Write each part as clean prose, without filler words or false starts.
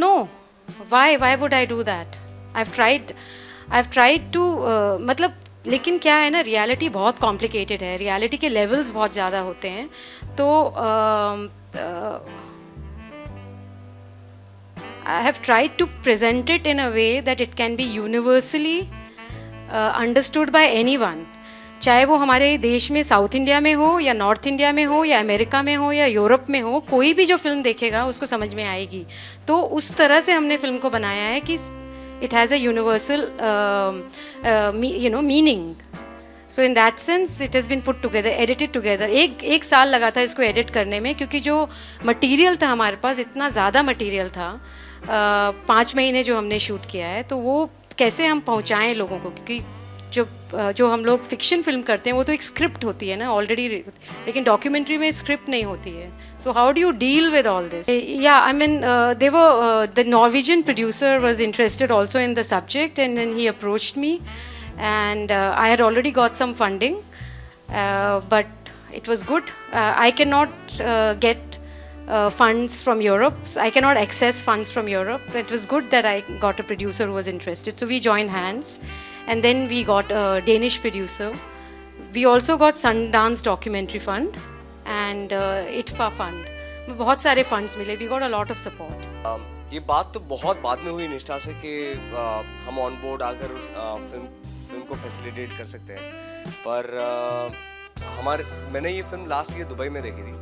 No, why would I do that? I've tried to मतलब लेकिन क्या है ना, रियलिटी बहुत कॉम्प्लिकेटेड है, रियलिटी के लेवल्स बहुत ज़्यादा होते हैं, तो I have tried to present it in a way that it can be universally understood by anyone. चाहे वो हमारे देश में साउथ इंडिया में हो या नॉर्थ इंडिया में हो या अमेरिका में हो या यूरोप में हो, कोई भी जो फिल्म देखेगा उसको समझ में आएगी. तो उस तरह से हमने फिल्म को बनाया है कि it has a universal meaning. So in that sense it has been put together, edited together. एक साल लगा था इसको एडिट करने में, क्योंकि जो मटेरियल था हमारे पास, इतना ज़्यादा मटेरियल था. 5 महीने जो हमने शूट किया है, तो वो कैसे हम पहुंचाएं लोगों को, क्योंकि जो हम लोग फिक्शन फिल्म करते हैं वो तो एक स्क्रिप्ट होती है ना ऑलरेडी, लेकिन डॉक्यूमेंट्री में स्क्रिप्ट नहीं होती है. So how do you deal with all this? Yeah I mean the Norwegian producer was interested also in the subject, and then he approached me, and I had already got some funding, but it was good. I cannot get funds from Europe. So I cannot access funds from Europe. It was good that I got a producer who was interested. So we joined hands, and then we got a Danish producer. We also got Sundance Documentary Fund and ITFA Fund. बहुत सारे funds मिले. We got a lot of support. ये बात तो बहुत बाद में हुई निष्ठा से कि हम ऑन बोर्ड आकर उस फिल्म को फैसिलिटेट कर सकते हैं, पर मैंने ये फिल्म लास्ट ईयर दुबई में देखी थी,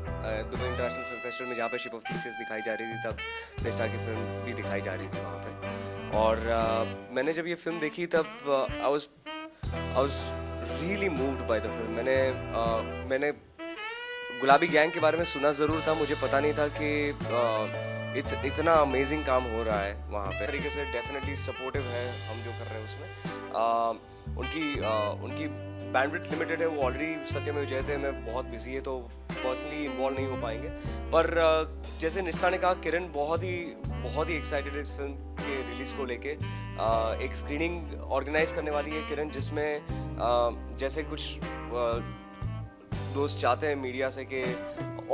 दुबई इंटरनेशनल फिल्म फेस्टिवल में, जहाँ पे शिप ऑफ थीसिस दिखाई जा रही थी. तब निष्ठा की फिल्म भी दिखाई जा रही थी वहाँ पे. और मैंने जब ये फिल्म देखी तब I was really moved by the film. मैंने गुलाबी गैंग के बारे में सुना ज़रूर था, मुझे पता नहीं था कि इतना अमेजिंग काम हो रहा है वहाँ पे. तरीके से डेफिनेटली सपोर्टिव है हम जो कर रहे हैं उसमें. उनकी बैंडविड्थ लिमिटेड है, वो ऑलरेडी सत्यमेव जयते में बहुत बिजी है, तो पर्सनली इन्वॉल्व नहीं हो पाएंगे. पर जैसे निष्ठा ने कहा, किरण बहुत ही एक्साइटेड है इस फिल्म के रिलीज़ को लेके. एक स्क्रीनिंग ऑर्गेनाइज करने वाली है किरण, जिसमें जैसे कुछ दोस्त चाहते हैं मीडिया से कि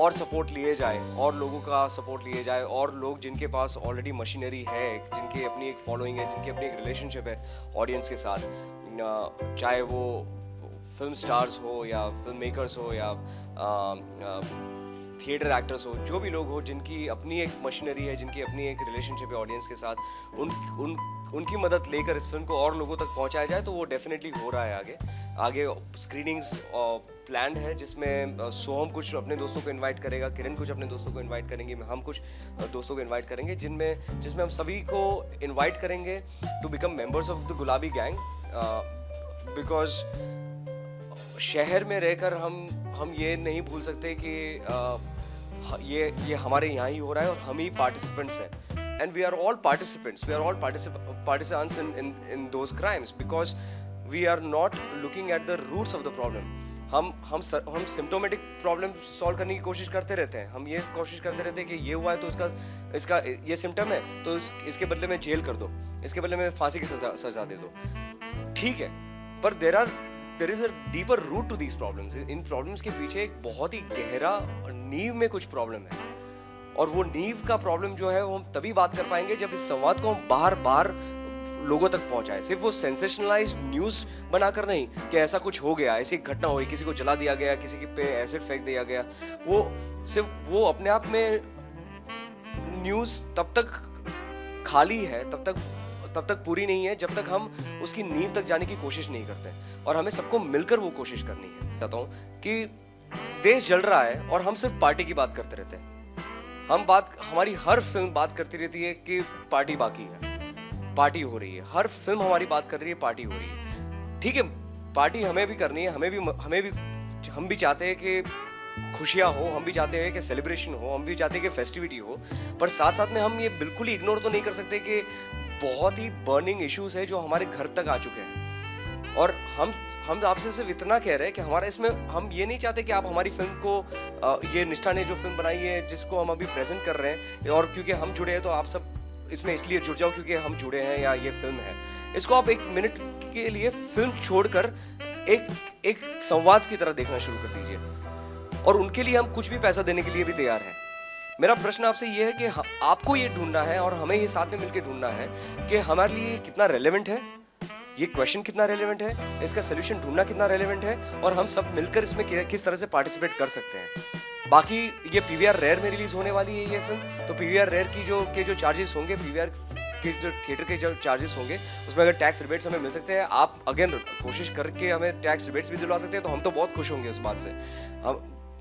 और सपोर्ट लिए जाए, और लोगों का सपोर्ट लिए जाए, और लोग जिनके पास ऑलरेडी मशीनरी है, जिनकी अपनी एक फॉलोइंग है, जिनकी अपनी एक रिलेशनशिप है ऑडियंस के साथ, चाहे वो फिल्म स्टार्स हो या फिल्म मेकर्स हो या थिएटर एक्टर्स हो, जो भी लोग हो जिनकी अपनी एक मशीनरी है, जिनकी अपनी एक रिलेशनशिप है ऑडियंस के साथ, उनकी मदद लेकर इस फिल्म को और लोगों तक पहुंचाया जाए, तो वो डेफिनेटली हो रहा है. आगे स्क्रीनिंग्स प्लान्ड है, जिसमें सोहम कुछ अपने दोस्तों को इनवाइट करेगा, किरण कुछ अपने दोस्तों को इनवाइट करेंगे, हम कुछ दोस्तों को इनवाइट करेंगे, जिसमें हम सभी को इनवाइट करेंगे to become members of the Gulabi Gang. Because शहर में रहकर हम ये नहीं भूल सकते कि ये हमारे यहाँ ही हो रहा है और हम ही पार्टिसिपेंट्स हैं. And we are all participants. We are all participants in those crimes, because we are not looking at the roots of the problem. हम सिम्टोमेटिक प्रॉब्लम सॉल्व करने की कोशिश करते रहते हैं. हम ये कोशिश करते रहते हैं कि ये हुआ है तो इसका ये सिम्टम है, तो इसके बदले में जेल कर दो, इसके बदले में फांसी की सजा दे दो. ठीक है, पर there is a deeper root to these problems. In problems के पीछे एक बहुत ही गहरा नींव में कुछ प्रॉब्लम है, और वो नींव का प्रॉब्लम जो है वो हम तभी बात कर पाएंगे जब इस संवाद को हम बार लोगों तक पहुंचाए. सिर्फ वो सेंसेशनलाइज्ड न्यूज़ बनाकर नहीं कि ऐसा कुछ हो गया, ऐसी घटना हुई, किसी को जला दिया गया, किसी के पे एसिड फेंक दिया गया, वो अपने आप में न्यूज़ तब तक खाली है, तब तक पूरी नहीं है, जब तक हम उसकी नींव तक जाने की कोशिश नहीं करते. और हमें सबको मिलकर वो कोशिश करनी है. चाहता हूँ कि देश जल रहा है और हम सिर्फ पार्टी की बात करते रहते हैं. हमारी हर फिल्म बात करती रहती है कि पार्टी बाकी है, पार्टी हो रही है. हर फिल्म हमारी बात कर रही है, पार्टी हो रही है. ठीक है, पार्टी हमें भी करनी है, हम भी चाहते हैं कि खुशियाँ हो, हम भी चाहते हैं कि सेलिब्रेशन हो, हम भी चाहते हैं कि फेस्टिविटी हो, पर साथ साथ में हम ये बिल्कुल ही इग्नोर तो नहीं कर सकते कि बहुत ही बर्निंग इश्यूज है जो हमारे घर तक आ चुके हैं. और हम आपसे सिर्फ इतना कह रहे हैं कि हमारा इसमें, हम ये नहीं चाहते कि आप हमारी फिल्म को, ये निष्ठा ने जो फिल्म बनाई है जिसको हम अभी प्रेजेंट कर रहे हैं, और क्योंकि हम जुड़े हैं तो आप सब इसमें इसलिए जुड़ जाओ क्योंकि हम जुड़े हैं या ये फिल्म है. इसको आप 1 मिनट के लिए फिल्म छोड़कर एक संवाद की तरह देखना शुरू कर दीजिए, और उनके लिए हम कुछ भी पैसा देने के लिए भी तैयार हैं. मेरा प्रश्न आपसे ये है कि आपको ये ढूंढना है और हमें ये साथ में मिलकर ढूंढना है कि हमारे लिए कितना रेलेवेंट है, ये क्वेश्चन कितना रेलेवेंट है, इसका सोल्यूशन ढूंढना कितना रेलेवेंट है, और हम सब मिलकर इसमें किस तरह से पार्टिसिपेट कर सकते हैं। बाकी ये पीवीआर रेयर में रिलीज होने वाली है ये फिल्म, तो पीवीआर रेयर के जो चार्जेस होंगे, पीवीआर के जो थिएटर के जो चार्जेस होंगे, उसमें अगर टैक्स रिबेट्स हमें मिल सकते हैं, आप अगेन कोशिश करके हमें टैक्स रिबेट्स भी दिलवा सकते हैं, तो हम तो बहुत खुश होंगे उस बात से।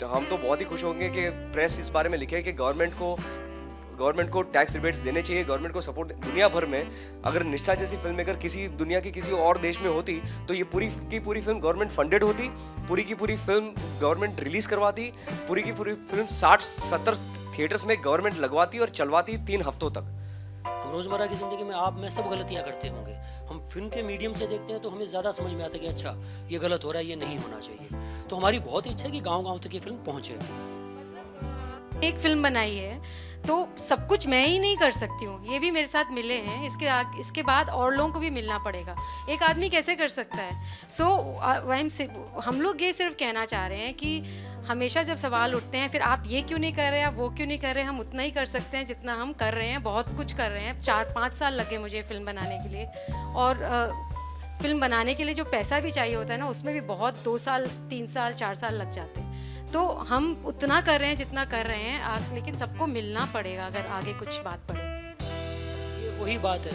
हम तो बहुत ही खुश होंगे कि प्रेस इस बारे में लिखे कि गवर्नमेंट को टैक्स रिबेट्स देने चाहिए, गवर्नमेंट को सपोर्ट। दुनिया भर में अगर निष्ठा जैसी फिल्म मेकर किसी दुनिया के किसी और देश में होती तो ये पूरी की पूरी फिल्म गवर्नमेंट फंडेड होती, पूरी की पूरी फिल्म गवर्नमेंट रिलीज करवाती, पूरी की पूरी फिल्म 60-70 थिएटर्स में गवर्नमेंट लगवाती और चलवाती 3 हफ्तों तक। हम रोज़मर्रा की ज़िंदगी में आप मैं सब गलतियाँ करते होंगे, हम फिल्म के मीडियम से देखते हैं तो हमें ज़्यादा समझ में आता है कि अच्छा ये गलत हो रहा है, ये नहीं होना चाहिए। तो हमारी बहुत इच्छा है कि गाँव-गाँव तक ये फिल्म पहुँचे। एक फिल्म बनाई है तो सब कुछ मैं ही नहीं कर सकती हूँ, ये भी मेरे साथ मिले हैं, इसके बाद और लोगों को भी मिलना पड़ेगा। एक आदमी कैसे कर सकता है? हम लोग ये सिर्फ कहना चाह रहे हैं कि हमेशा जब सवाल उठते हैं फिर आप ये क्यों नहीं कर रहे, आप वो क्यों नहीं कर रहे, हम उतना ही कर सकते हैं जितना हम कर रहे हैं। बहुत कुछ कर रहे हैं, 4-5 साल लगे मुझे फिल्म बनाने के लिए, और फिल्म बनाने के लिए जो पैसा भी चाहिए होता है ना, उसमें भी बहुत 2 साल 3 साल 4 साल लग जाते हैं। तो हम उतना कर रहे हैं जितना कर रहे हैं, लेकिन सबको मिलना पड़ेगा अगर आगे कुछ बात पड़े। ये वही बात है